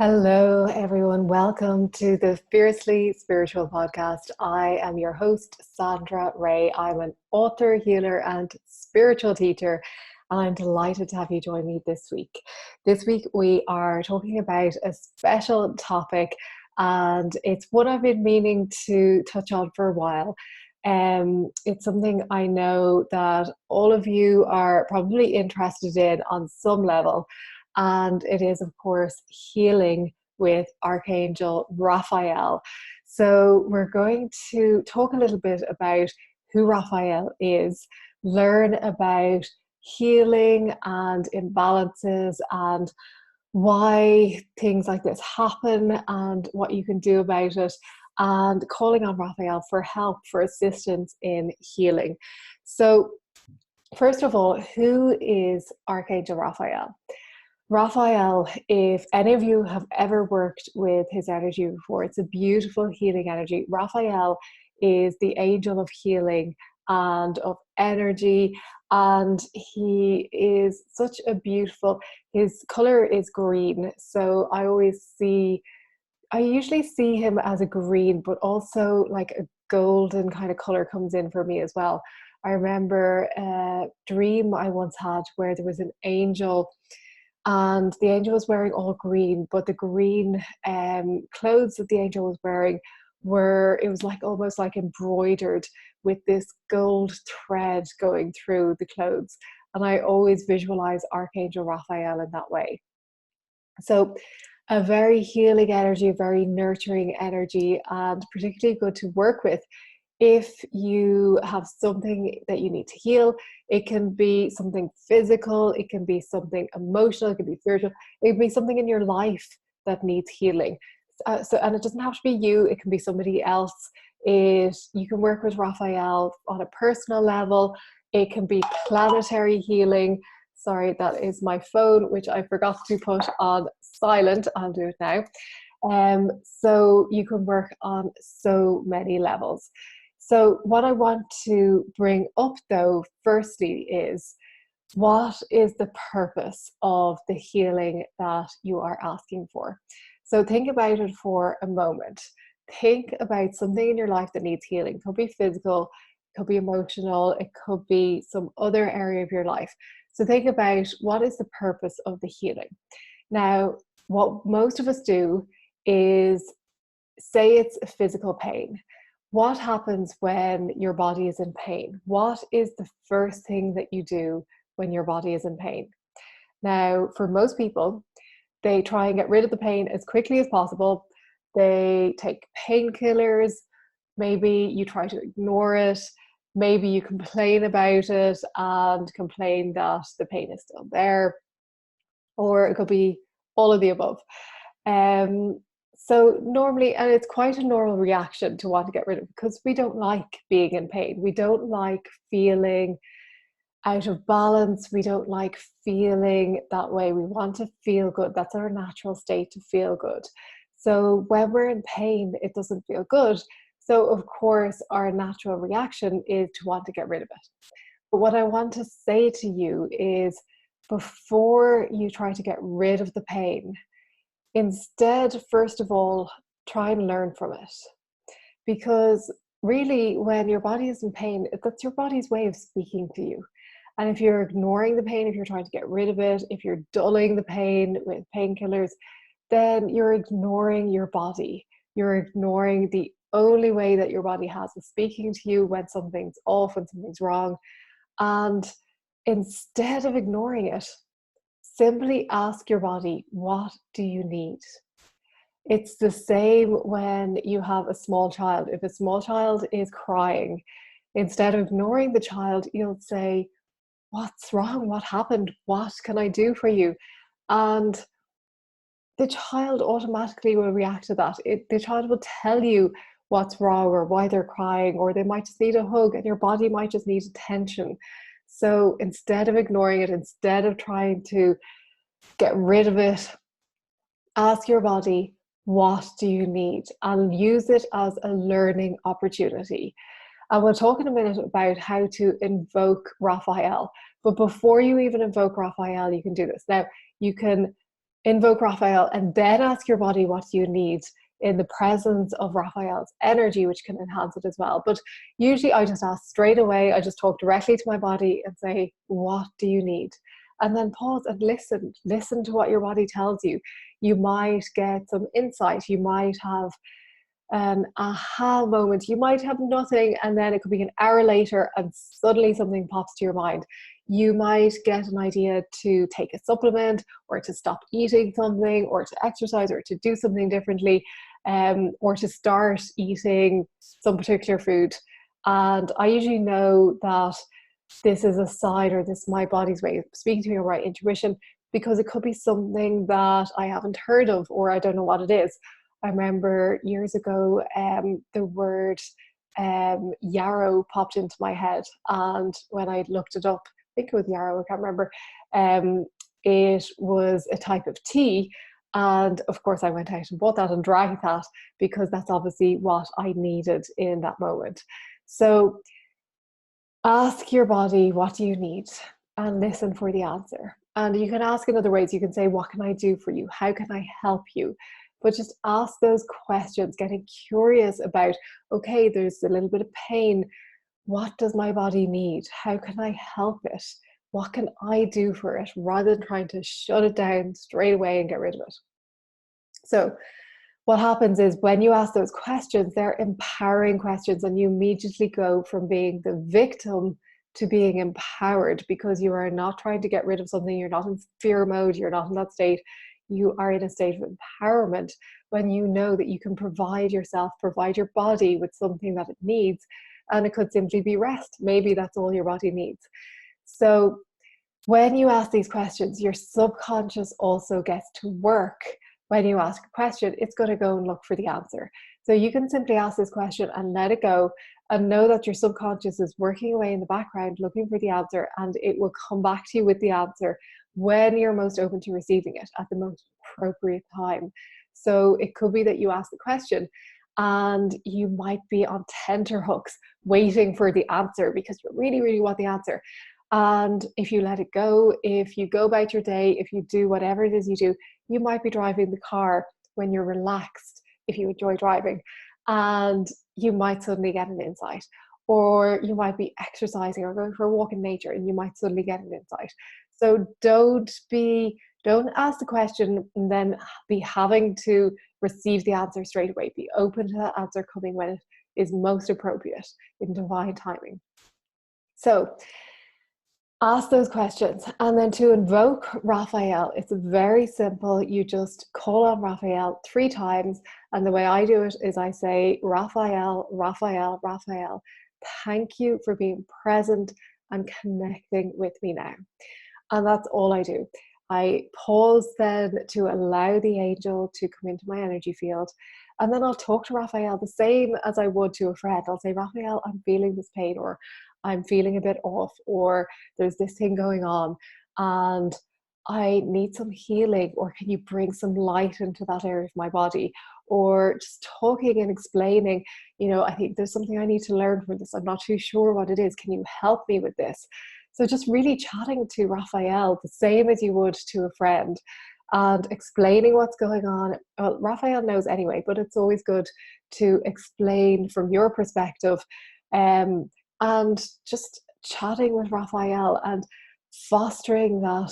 Hello, everyone. Welcome to the Fiercely Spiritual podcast. I am your host, Sandra Ray. I'm an author, healer, and spiritual teacher, and I'm delighted to have you join me this week. This week, we are talking about a special topic, and it's one I've been meaning to touch on for a while. It's something I know that all of you are probably interested in on some level. And it is, of course, healing with Archangel Raphael. So, we're going to talk a little bit about who Raphael is, learn about healing and imbalances and why things like this happen and what you can do about it, and calling on Raphael for help, for assistance in healing. So, first of all, who is Archangel Raphael? Raphael, if any of you have ever worked with his energy before, it's a beautiful healing energy. Raphael is the angel of healing and of energy, and he is such a beautiful, his color is green. So I usually see him as a green, but also like a golden kind of color comes in for me as well. I remember a dream I once had where there was an angel, and the angel was wearing all green, but the green clothes that the angel was wearing it was like almost like embroidered with this gold thread going through the clothes. And I always visualize Archangel Raphael in that way. So a very healing energy, a very nurturing energy, and particularly good to work with if you have something that you need to heal. It can be something physical, it can be something emotional, it can be spiritual, it can be something in your life that needs healing. And it doesn't have to be you, it can be somebody else. You can work with Raphael on a personal level. It can be planetary healing. Sorry, that is my phone, which I forgot to put on silent. I'll do it now. So you can work on so many levels. So what I want to bring up, though, firstly, is what is the purpose of the healing that you are asking for? So think about it for a moment. Think about something in your life that needs healing. It could be physical, it could be emotional, it could be some other area of your life. So think about what is the purpose of the healing. Now, what most of us do is say it's a physical pain. What happens when your body is in pain? What is the first thing that you do when your body is in pain? Now, for most people, they try and get rid of the pain as quickly as possible. They take painkillers. Maybe you try to ignore it. Maybe you complain about it and complain that the pain is still there. Or it could be all of the above. So normally, and it's quite a normal reaction to want to get rid of, because we don't like being in pain. We don't like feeling out of balance. We don't like feeling that way. We want to feel good. That's our natural state, to feel good. So when we're in pain, it doesn't feel good. So of course, our natural reaction is to want to get rid of it. But what I want to say to you is, before you try to get rid of the pain, instead, first of all, try and learn from it. Because really, when your body is in pain, that's your body's way of speaking to you. And if you're ignoring the pain, if you're trying to get rid of it, if you're dulling the pain with painkillers, then you're ignoring your body. You're ignoring the only way that your body has of speaking to you when something's off, when something's wrong. And instead of ignoring it, simply ask your body, what do you need? It's the same when you have a small child. If a small child is crying, instead of ignoring the child, you'll say, what's wrong? What happened? What can I do for you? And the child automatically will react to that. The child will tell you what's wrong or why they're crying, or they might just need a hug, and your body might just need attention. So instead of ignoring it, instead of trying to get rid of it, ask your body, what do you need? And use it as a learning opportunity. And we'll talk in a minute about how to invoke Raphael. But before you even invoke Raphael, you can do this. Now, you can Invoke Raphael, and then ask your body what you need in the presence of Raphael's energy, which can enhance it as well. But usually I just ask straight away. I just talk directly to my body and say, what do you need? And then pause and listen to what your body tells you. You might get some insight. You might have an aha moment. You might have nothing, and then it could be an hour later and suddenly something pops to your mind. You might get an idea to take a supplement, or to stop eating something, or to exercise, or to do something differently, or to start eating some particular food. And I usually know that this is a sign, or this is my body's way of speaking to me, or my intuition, because it could be something that I haven't heard of, or I don't know what it is. I remember years ago, the word yarrow popped into my head, and when I looked it up, I think it was yarrow, I can't remember, it was a type of tea. And of course I went out and bought that and drank that, because that's obviously what I needed in that moment. So ask your body, what do you need? And listen for the answer. And you can ask in other ways. You can say, what can I do for you? How can I help you? But just ask those questions, getting curious about, okay, there's a little bit of pain. What does my body need? How can I help it? What can I do for it? Rather than trying to shut it down straight away and get rid of it. So what happens is, when you ask those questions, they're empowering questions, and you immediately go from being the victim to being empowered, because you are not trying to get rid of something. You're not in fear mode. You're not in that state. You are in a state of empowerment when you know that you can provide yourself, provide your body with something that it needs. And it could simply be rest. Maybe that's all your body needs. So when you ask these questions, your subconscious also gets to work. When you ask a question, it's going to go and look for the answer. So you can simply ask this question and let it go, and know that your subconscious is working away in the background looking for the answer, and it will come back to you with the answer when you're most open to receiving it, at the most appropriate time. So it could be that you ask the question and you might be on tenterhooks waiting for the answer, because you really, really want the answer. And if you let it go, if you go about your day, if you do whatever it is you do, you might be driving the car when you're relaxed, if you enjoy driving, and you might suddenly get an insight. Or you might be exercising or going for a walk in nature, and you might suddenly get an insight. So don't ask the question and then be having to receive the answer straight away. Be open to that answer coming when it is most appropriate in divine timing. So ask those questions. And then to invoke Raphael, it's very simple. You just call on Raphael 3 times. And the way I do it is I say, Raphael, Raphael, Raphael, thank you for being present and connecting with me now. And that's all I do. I pause then to allow the angel to come into my energy field. And then I'll talk to Raphael the same as I would to a friend. I'll say, Raphael, I'm feeling this pain, or I'm feeling a bit off, or there's this thing going on, and I need some healing, or can you bring some light into that area of my body? Or just talking and explaining, I think there's something I need to learn from this. I'm not too sure what it is. Can you help me with this? So just really chatting to Raphael the same as you would to a friend, and explaining what's going on. Well, Raphael knows anyway, but it's always good to explain from your perspective, and just chatting with Raphael and fostering that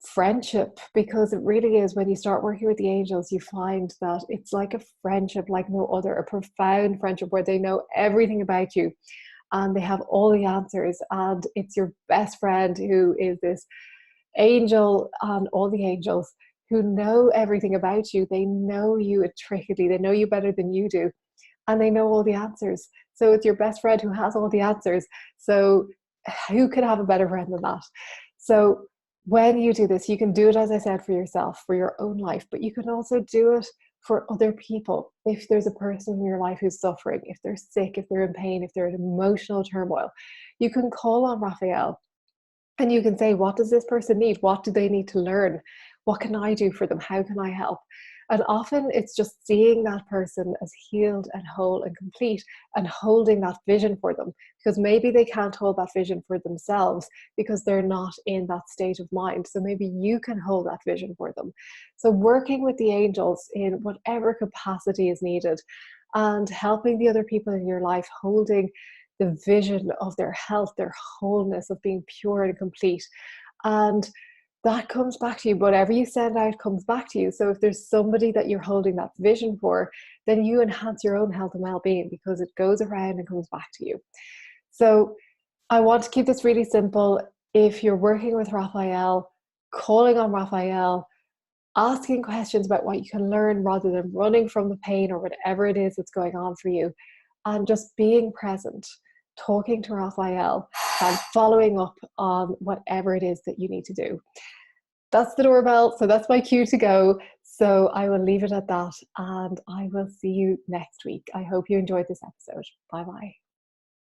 friendship, because it really is, when you start working with the angels, you find that it's like a friendship like no other, a profound friendship where they know everything about you and they have all the answers, and it's your best friend who is this angel, and all the angels who know everything about you. They know you intricately, they know you better than you do, and they know all the answers. So it's your best friend who has all the answers. So who could have a better friend than that? So when you do this, you can do it, as I said, for yourself, for your own life, but you can also do it for other people. If there's a person in your life who's suffering, if they're sick, if they're in pain, if they're in emotional turmoil, you can call on Raphael and you can say, what does this person need? What do they need to learn? What can I do for them? How can I help? And often it's just seeing that person as healed and whole and complete, and holding that vision for them, because maybe they can't hold that vision for themselves because they're not in that state of mind. So maybe you can hold that vision for them. So working with the angels in whatever capacity is needed, and helping the other people in your life, holding the vision of their health, their wholeness, of being pure and complete. And that comes back to you. Whatever you send out comes back to you. So if there's somebody that you're holding that vision for, then you enhance your own health and well-being, because it goes around and comes back to you. So I want to keep this really simple. If you're working with Raphael, calling on Raphael, asking questions about what you can learn rather than running from the pain or whatever it is that's going on for you, and just being present, talking to Raphael, and following up on whatever it is that you need to do. That's the doorbell, so that's my cue to go. So I will leave it at that, and I will see you next week. I hope you enjoyed this episode. Bye bye.